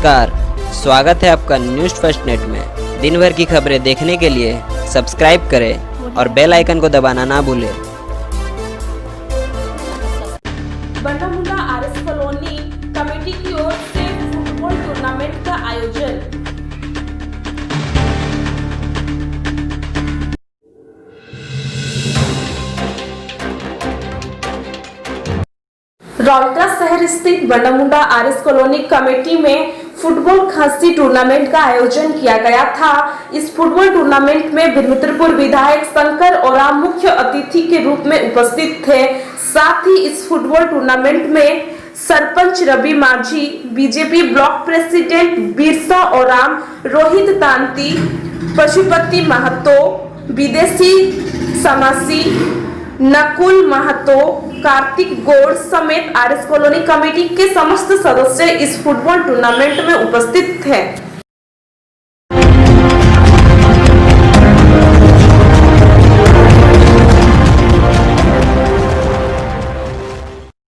नमस्कार, स्वागत है आपका न्यूज़ फर्स्ट नेट में। दिन भर की खबरें देखने के लिए सब्सक्राइब करें और बेल आइकन को दबाना ना भूलें। बंडामुंडा आरएस कॉलोनी कमेटी की ओर से फुटबॉल टूर्नामेंट का आयोजन। रौलटा शहर स्थित बंडामुंडा आरएस कॉलोनी कमेटी में फुटबॉल खासी टूर्नामेंट का आयोजन किया गया था। इस फुटबॉल टूर्नामेंट में बिरमित्रपुर विधायक शंकर ओराम मुख्य अतिथि के रूप में उपस्थित थे। साथ ही इस फुटबॉल टूर्नामेंट में sarpanch Ravi Majhi, BJP block president Birsa Oram, Rohit Tanti, Pashupati Mahato, विदेशी समासी नकुल महतो, कार्तिक गौड़ समेत आरएस कॉलोनी कमेटी के समस्त सदस्य इस फुटबॉल टूर्नामेंट में उपस्थित थे।